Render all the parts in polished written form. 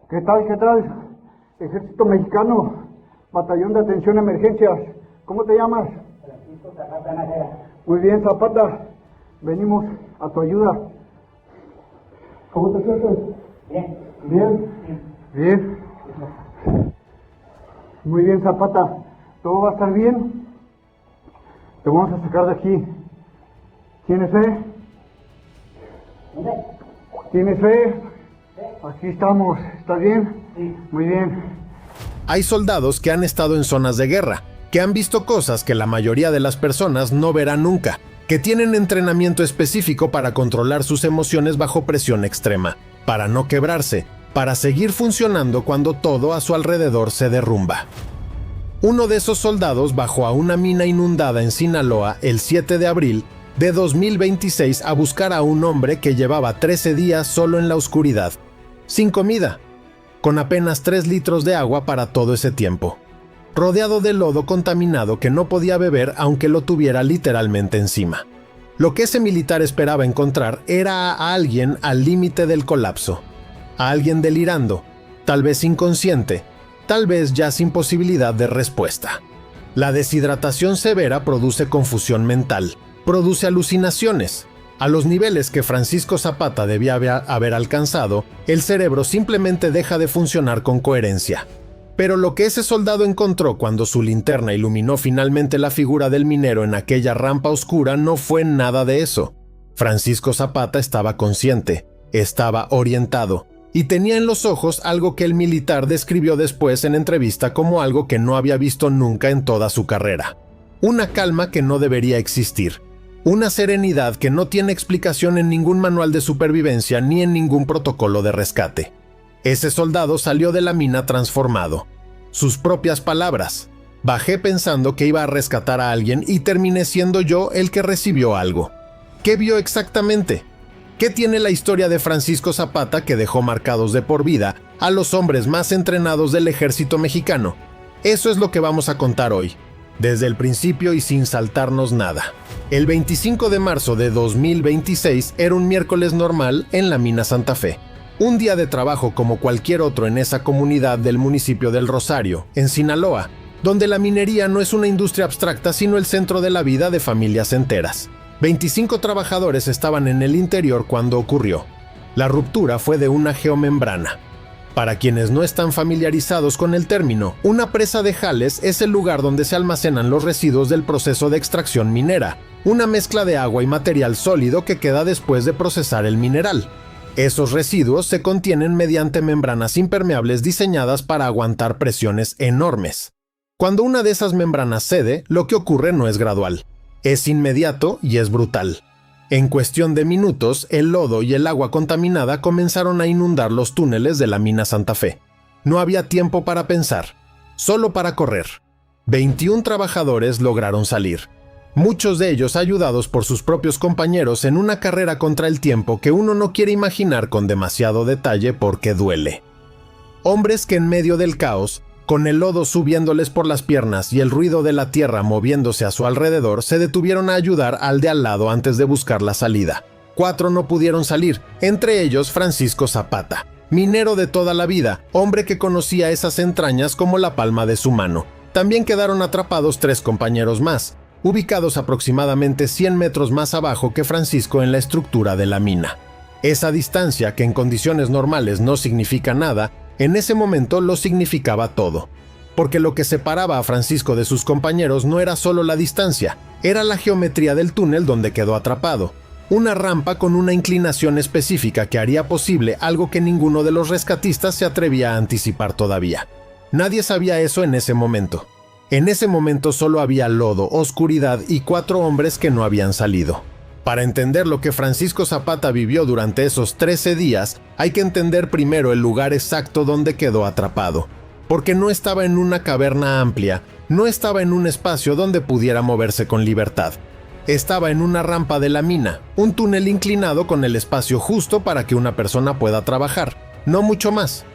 ¿Qué tal? ¿Qué tal? Ejército Mexicano, Batallón de Atención a Emergencias. ¿Cómo te llamas? Francisco Zapata Nájera. Muy bien, Zapata. Venimos a tu ayuda. ¿Cómo te sientes? Bien. ¿Bien? Bien. Muy bien, Zapata. ¿Todo va a estar bien? Te vamos a sacar de aquí. ¿Tienes fe? ¿Tienes fe? Aquí estamos. ¿Estás bien? Sí. Muy bien. Hay soldados que han estado en zonas de guerra, que han visto cosas que la mayoría de las personas no verán nunca, que tienen entrenamiento específico para controlar sus emociones bajo presión extrema, para no quebrarse, para seguir funcionando cuando todo a su alrededor se derrumba. Uno de esos soldados bajó a una mina inundada en Sinaloa el 7 de abril de 2026 a buscar a un hombre que llevaba 13 días solo en la oscuridad, sin comida, con apenas 3 litros de agua para todo ese tiempo, rodeado de lodo contaminado que no podía beber aunque lo tuviera literalmente encima. Lo que ese militar esperaba encontrar era a alguien al límite del colapso, a alguien delirando, tal vez inconsciente, tal vez ya sin posibilidad de respuesta. La deshidratación severa produce confusión mental, produce alucinaciones. A los niveles que Francisco Zapata debía haber alcanzado, el cerebro simplemente deja de funcionar con coherencia. Pero lo que ese soldado encontró cuando su linterna iluminó finalmente la figura del minero en aquella rampa oscura no fue nada de eso. Francisco Zapata estaba consciente, estaba orientado, y tenía en los ojos algo que el militar describió después en entrevista como algo que no había visto nunca en toda su carrera. Una calma que no debería existir. Una serenidad que no tiene explicación en ningún manual de supervivencia ni en ningún protocolo de rescate. Ese soldado salió de la mina transformado. Sus propias palabras. Bajé pensando que iba a rescatar a alguien y terminé siendo yo el que recibió algo. ¿Qué vio exactamente? ¿Qué tiene la historia de Francisco Zapata que dejó marcados de por vida a los hombres más entrenados del ejército mexicano? Eso es lo que vamos a contar hoy, desde el principio y sin saltarnos nada. El 25 de marzo de 2026 era un miércoles normal en la mina Santa Fe. Un día de trabajo como cualquier otro en esa comunidad del municipio del Rosario, en Sinaloa, donde la minería no es una industria abstracta sino el centro de la vida de familias enteras. 25 trabajadores estaban en el interior cuando ocurrió. La ruptura fue de una geomembrana. Para quienes no están familiarizados con el término, una presa de jales es el lugar donde se almacenan los residuos del proceso de extracción minera, una mezcla de agua y material sólido que queda después de procesar el mineral. Esos residuos se contienen mediante membranas impermeables diseñadas para aguantar presiones enormes. Cuando una de esas membranas cede, lo que ocurre no es gradual. Es inmediato y es brutal. En cuestión de minutos, el lodo y el agua contaminada comenzaron a inundar los túneles de la mina Santa Fe. No había tiempo para pensar, solo para correr. 21 trabajadores lograron salir, muchos de ellos ayudados por sus propios compañeros en una carrera contra el tiempo que uno no quiere imaginar con demasiado detalle porque duele. Hombres que en medio del caos, con el lodo subiéndoles por las piernas y el ruido de la tierra moviéndose a su alrededor, se detuvieron a ayudar al de al lado antes de buscar la salida. 4 no pudieron salir, entre ellos Francisco Zapata, minero de toda la vida, hombre que conocía esas entrañas como la palma de su mano. También quedaron atrapados 3 compañeros más, ubicados aproximadamente 100 metros más abajo que Francisco en la estructura de la mina. Esa distancia, que en condiciones normales no significa nada, en ese momento lo significaba todo. Porque lo que separaba a Francisco de sus compañeros no era solo la distancia, era la geometría del túnel donde quedó atrapado. Una rampa con una inclinación específica que haría posible algo que ninguno de los rescatistas se atrevía a anticipar todavía. Nadie sabía eso en ese momento. En ese momento solo había lodo, oscuridad y 4 hombres que no habían salido. Para entender lo que Francisco Zapata vivió durante esos 13 días, hay que entender primero el lugar exacto donde quedó atrapado. Porque no estaba en una caverna amplia, no estaba en un espacio donde pudiera moverse con libertad. Estaba en una rampa de la mina, un túnel inclinado con el espacio justo para que una persona pueda trabajar, no mucho más.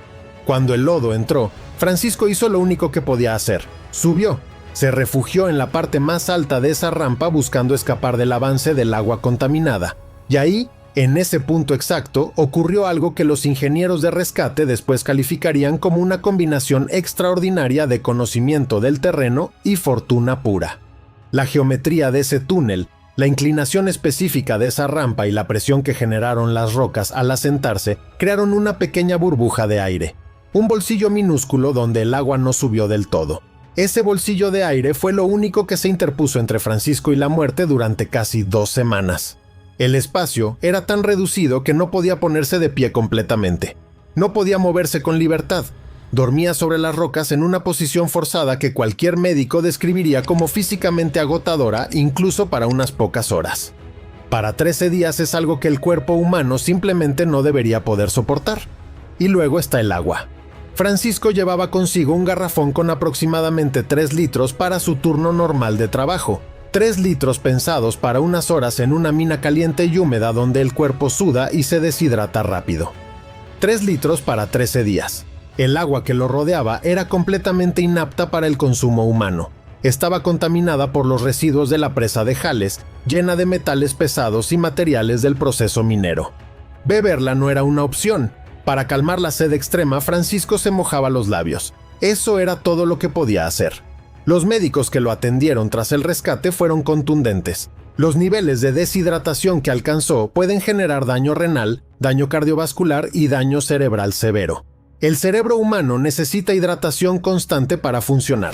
Cuando el lodo entró, Francisco hizo lo único que podía hacer. Subió. Se refugió en la parte más alta de esa rampa buscando escapar del avance del agua contaminada. Y ahí En ese punto exacto ocurrió algo que los ingenieros de rescate después calificarían como una combinación extraordinaria de conocimiento del terreno y fortuna pura. La geometría de ese túnel, la inclinación específica de esa rampa y la presión que generaron las rocas al asentarse crearon una pequeña burbuja de aire, un bolsillo minúsculo donde el agua no subió del todo. Ese bolsillo de aire fue lo único que se interpuso entre Francisco y la muerte durante casi 2 semanas. El espacio era tan reducido que no podía ponerse de pie completamente. No podía moverse con libertad. Dormía sobre las rocas en una posición forzada que cualquier médico describiría como físicamente agotadora incluso para unas pocas horas. Para 13 días es algo que el cuerpo humano simplemente no debería poder soportar. Y luego está el agua. Francisco llevaba consigo un garrafón con aproximadamente 3 litros para su turno normal de trabajo. 3 litros pensados para unas horas en una mina caliente y húmeda donde el cuerpo suda y se deshidrata rápido. 3 litros para 13 días. El agua que lo rodeaba era completamente inapta para el consumo humano. Estaba contaminada por los residuos de la presa de Jales, llena de metales pesados y materiales del proceso minero. Beberla no era una opción. Para calmar la sed extrema, Francisco se mojaba los labios. Eso era todo lo que podía hacer. Los médicos que lo atendieron tras el rescate fueron contundentes. Los niveles de deshidratación que alcanzó pueden generar daño renal, daño cardiovascular y daño cerebral severo. El cerebro humano necesita hidratación constante para funcionar.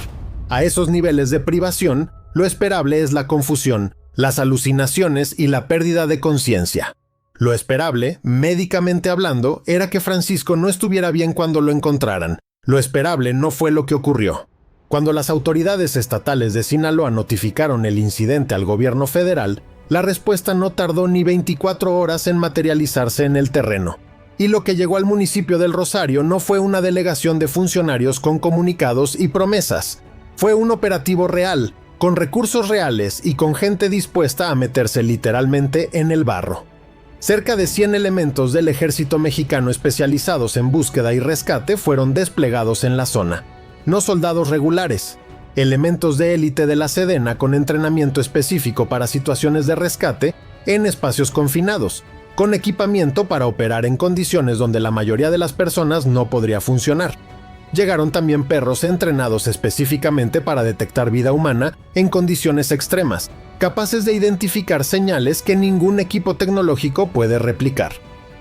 A esos niveles de privación, lo esperable es la confusión, las alucinaciones y la pérdida de conciencia. Lo esperable, médicamente hablando, era que Francisco no estuviera bien cuando lo encontraran. Lo esperable no fue lo que ocurrió. Cuando las autoridades estatales de Sinaloa notificaron el incidente al gobierno federal, la respuesta no tardó ni 24 horas en materializarse en el terreno. Y lo que llegó al municipio del Rosario no fue una delegación de funcionarios con comunicados y promesas. Fue un operativo real, con recursos reales y con gente dispuesta a meterse literalmente en el barro. Cerca de 100 elementos del ejército mexicano especializados en búsqueda y rescate fueron desplegados en la zona. No soldados regulares, elementos de élite de la Sedena con entrenamiento específico para situaciones de rescate en espacios confinados, con equipamiento para operar en condiciones donde la mayoría de las personas no podría funcionar. Llegaron también perros entrenados específicamente para detectar vida humana en condiciones extremas, capaces de identificar señales que ningún equipo tecnológico puede replicar.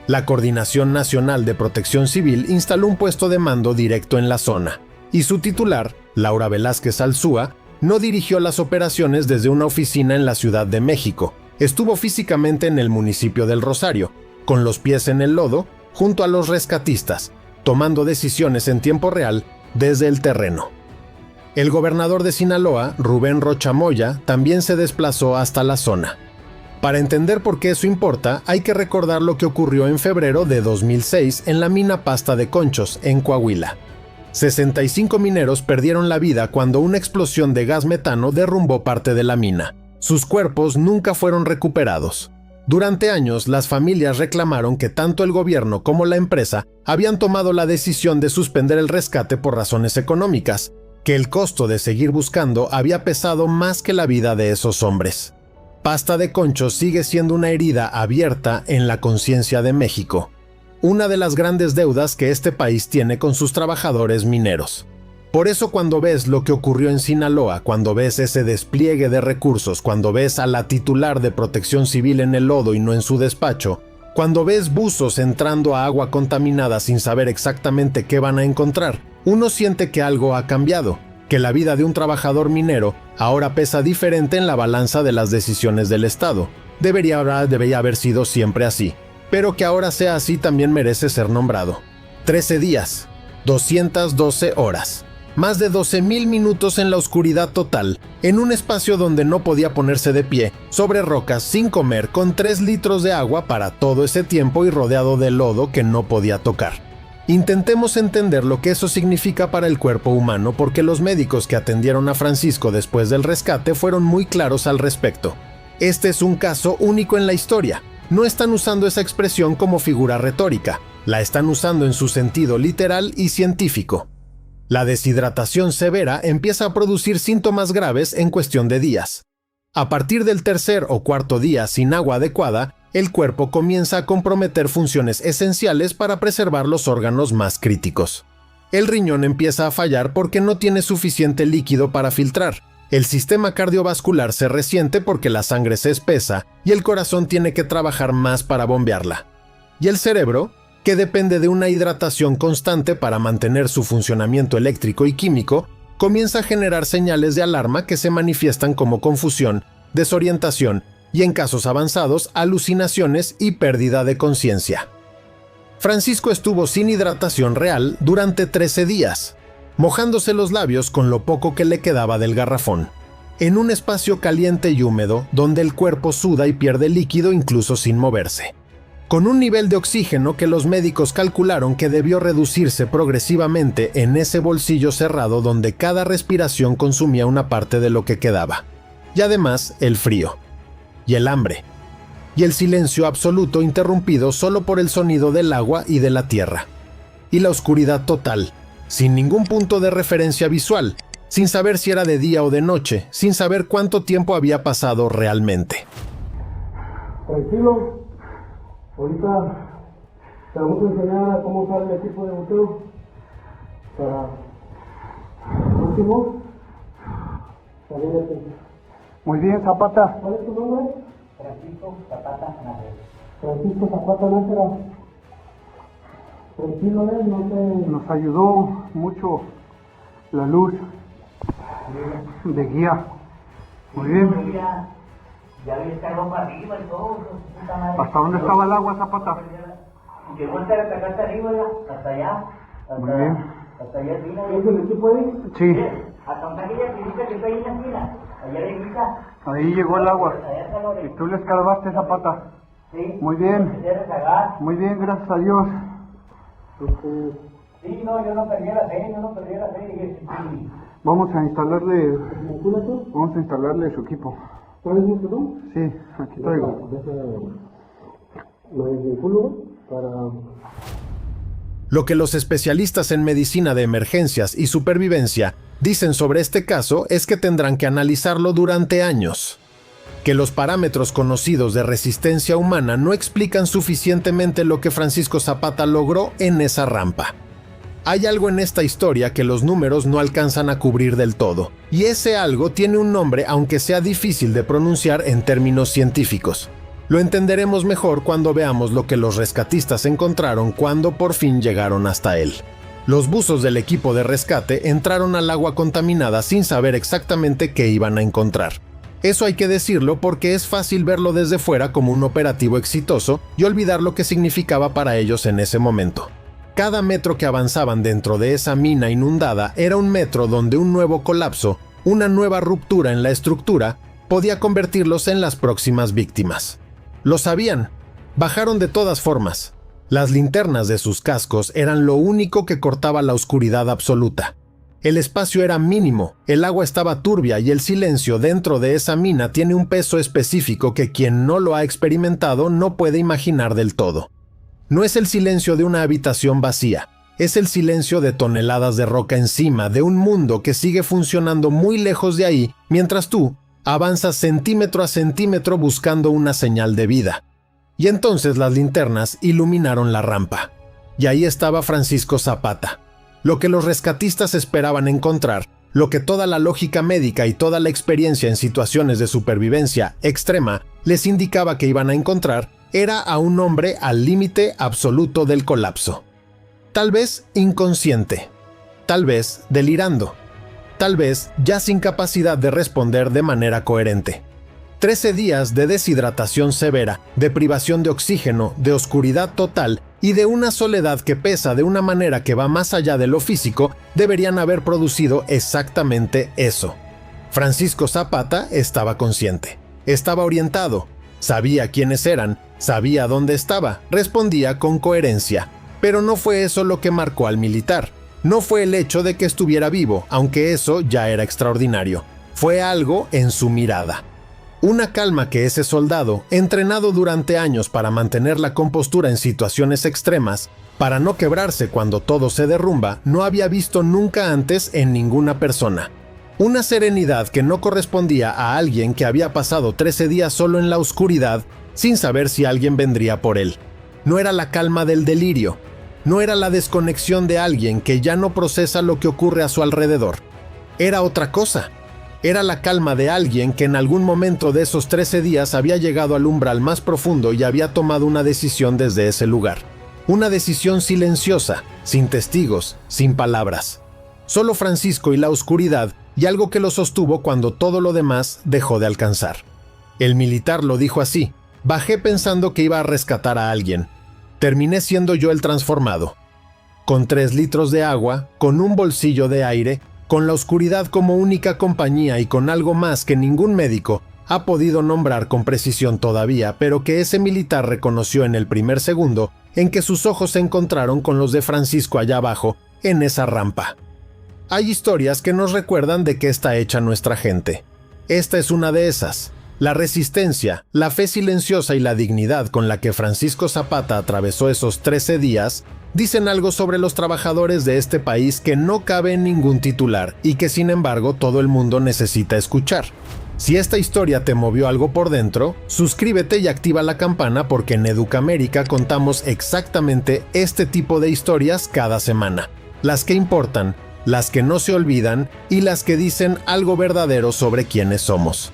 La Coordinación Nacional de Protección Civil instaló un puesto de mando directo en la zona, y su titular, Laura Velázquez Alzúa, no dirigió las operaciones desde una oficina en la Ciudad de México. Estuvo físicamente en el municipio del Rosario, con los pies en el lodo, junto a los rescatistas, tomando decisiones en tiempo real desde el terreno. El gobernador de Sinaloa, Rubén Rocha Moya, también se desplazó hasta la zona. Para entender por qué eso importa, hay que recordar lo que ocurrió en febrero de 2006 en la mina Pasta de Conchos, en Coahuila. 65 mineros perdieron la vida cuando una explosión de gas metano derrumbó parte de la mina. Sus cuerpos nunca fueron recuperados. Durante años, las familias reclamaron que tanto el gobierno como la empresa habían tomado la decisión de suspender el rescate por razones económicas, que el costo de seguir buscando había pesado más que la vida de esos hombres. Pasta de Conchos sigue siendo una herida abierta en la conciencia de México, una de las grandes deudas que este país tiene con sus trabajadores mineros. Por eso cuando ves lo que ocurrió en Sinaloa, cuando ves ese despliegue de recursos, cuando ves a la titular de Protección Civil en el lodo y no en su despacho, cuando ves buzos entrando a agua contaminada sin saber exactamente qué van a encontrar, uno siente que algo ha cambiado, que la vida de un trabajador minero ahora pesa diferente en la balanza de las decisiones del Estado. Debería haber sido siempre así, pero que ahora sea así también merece ser nombrado. 13 días, 212 horas. Más de 12,000 minutos en la oscuridad total, en un espacio donde no podía ponerse de pie, sobre rocas, sin comer, con 3 litros de agua para todo ese tiempo y rodeado de lodo que no podía tocar. Intentemos entender lo que eso significa para el cuerpo humano porque los médicos que atendieron a Francisco después del rescate fueron muy claros al respecto. Este es un caso único en la historia. No están usando esa expresión como figura retórica, la están usando en su sentido literal y científico. La deshidratación severa empieza a producir síntomas graves en cuestión de días. A partir del tercer o cuarto día sin agua adecuada, el cuerpo comienza a comprometer funciones esenciales para preservar los órganos más críticos. El riñón empieza a fallar porque no tiene suficiente líquido para filtrar. El sistema cardiovascular se resiente porque la sangre se espesa y el corazón tiene que trabajar más para bombearla. Y el cerebro, que depende de una hidratación constante para mantener su funcionamiento eléctrico y químico, comienza a generar señales de alarma que se manifiestan como confusión, desorientación y, en casos avanzados, alucinaciones y pérdida de conciencia. Francisco estuvo sin hidratación real durante 13 días, mojándose los labios con lo poco que le quedaba del garrafón, en un espacio caliente y húmedo donde el cuerpo suda y pierde líquido incluso sin moverse, con un nivel de oxígeno que los médicos calcularon que debió reducirse progresivamente en ese bolsillo cerrado donde cada respiración consumía una parte de lo que quedaba, y además el frío, y el hambre, y el silencio absoluto interrumpido solo por el sonido del agua y de la tierra, y la oscuridad total, sin ningún punto de referencia visual, sin saber si era de día o de noche, sin saber cuánto tiempo había pasado realmente. Tranquilo. Ahorita te vamos a enseñar a cómo usar el equipo de buceo para último salir de aquí. Muy bien, Zapata. ¿Cuál es tu nombre? Francisco Zapata Nájera. Francisco Zapata Nájera. Tranquilo, no te... Nos ayudó mucho la luz de guía. Muy bien. Ya había escalado para arriba y todo. ¿Hasta dónde estaba el agua, Zapata? Llegó hasta acá arriba, hasta allá. Muy bien. Hasta allá arriba. ¿Es el equipo ahí? Sí. Hasta aquella pilita que está ahí en la esquina. Allá arriba. Ahí llegó el agua. ¿Y tú le escarbaste, Zapata? Sí. Muy bien. Muy bien, gracias a Dios. Sí, no, yo no perdí la fe, Vamos a instalarle su equipo. ¿Traes mi perdón? Sí, aquí traigo. Lo que los especialistas en medicina de emergencias y supervivencia dicen sobre este caso es que tendrán que analizarlo durante años, que los parámetros conocidos de resistencia humana no explican suficientemente lo que Francisco Zapata logró en esa rampa. Hay algo en esta historia que los números no alcanzan a cubrir del todo, y ese algo tiene un nombre aunque sea difícil de pronunciar en términos científicos. Lo entenderemos mejor cuando veamos lo que los rescatistas encontraron cuando por fin llegaron hasta él. Los buzos del equipo de rescate entraron al agua contaminada sin saber exactamente qué iban a encontrar. Eso hay que decirlo porque es fácil verlo desde fuera como un operativo exitoso y olvidar lo que significaba para ellos en ese momento. Cada metro que avanzaban dentro de esa mina inundada era un metro donde un nuevo colapso, una nueva ruptura en la estructura, podía convertirlos en las próximas víctimas. Lo sabían. Bajaron de todas formas. Las linternas de sus cascos eran lo único que cortaba la oscuridad absoluta. El espacio era mínimo, el agua estaba turbia y el silencio dentro de esa mina tiene un peso específico que quien no lo ha experimentado no puede imaginar del todo. No es el silencio de una habitación vacía, es el silencio de toneladas de roca encima de un mundo que sigue funcionando muy lejos de ahí, mientras tú avanzas centímetro a centímetro buscando una señal de vida. Y entonces las linternas iluminaron la rampa. Y ahí estaba Francisco Zapata. Lo que los rescatistas esperaban encontrar, lo que toda la lógica médica y toda la experiencia en situaciones de supervivencia extrema les indicaba que iban a encontrar, era a un hombre al límite absoluto del colapso. Tal vez inconsciente, tal vez delirando, tal vez ya sin capacidad de responder de manera coherente. 13 días de deshidratación severa, de privación de oxígeno, de oscuridad total y de una soledad que pesa de una manera que va más allá de lo físico, deberían haber producido exactamente eso. Francisco Zapata estaba consciente, estaba orientado, sabía quiénes eran, sabía dónde estaba, respondía con coherencia. Pero no fue eso lo que marcó al militar. No fue el hecho de que estuviera vivo, aunque eso ya era extraordinario. Fue algo en su mirada. Una calma que ese soldado, entrenado durante años para mantener la compostura en situaciones extremas, para no quebrarse cuando todo se derrumba, no había visto nunca antes en ninguna persona. Una serenidad que no correspondía a alguien que había pasado 13 días solo en la oscuridad sin saber si alguien vendría por él. No era la calma del delirio, no era la desconexión de alguien que ya no procesa lo que ocurre a su alrededor. Era otra cosa. Era la calma de alguien que en algún momento de esos 13 días había llegado al umbral más profundo y había tomado una decisión desde ese lugar. Una decisión silenciosa, sin testigos, sin palabras. Solo Francisco y la oscuridad y algo que lo sostuvo cuando todo lo demás dejó de alcanzar. El militar lo dijo así: bajé pensando que iba a rescatar a alguien. Terminé siendo yo el transformado. Con 3 litros de agua, con un bolsillo de aire, con la oscuridad como única compañía y con algo más que ningún médico ha podido nombrar con precisión todavía, pero que ese militar reconoció en el primer segundo en que sus ojos se encontraron con los de Francisco allá abajo, en esa rampa. Hay historias que nos recuerdan de qué está hecha nuestra gente. Esta es una de esas. La resistencia, la fe silenciosa y la dignidad con la que Francisco Zapata atravesó esos 13 días dicen algo sobre los trabajadores de este país que no cabe en ningún titular y que sin embargo todo el mundo necesita escuchar. Si esta historia te movió algo por dentro, suscríbete y activa la campana porque en Educamérica contamos exactamente este tipo de historias cada semana. Las que importan, las que no se olvidan y las que dicen algo verdadero sobre quiénes somos.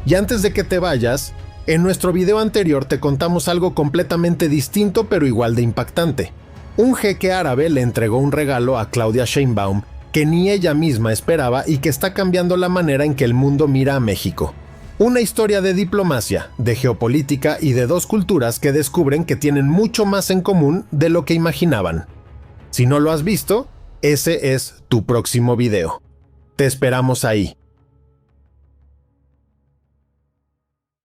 Y antes de que te vayas, en nuestro video anterior te contamos algo completamente distinto pero igual de impactante. Un jeque árabe le entregó un regalo a Claudia Sheinbaum que ni ella misma esperaba y que está cambiando la manera en que el mundo mira a México. Una historia de diplomacia, de geopolítica y de 2 culturas que descubren que tienen mucho más en común de lo que imaginaban. Si no lo has visto, ese es tu próximo video. Te esperamos ahí.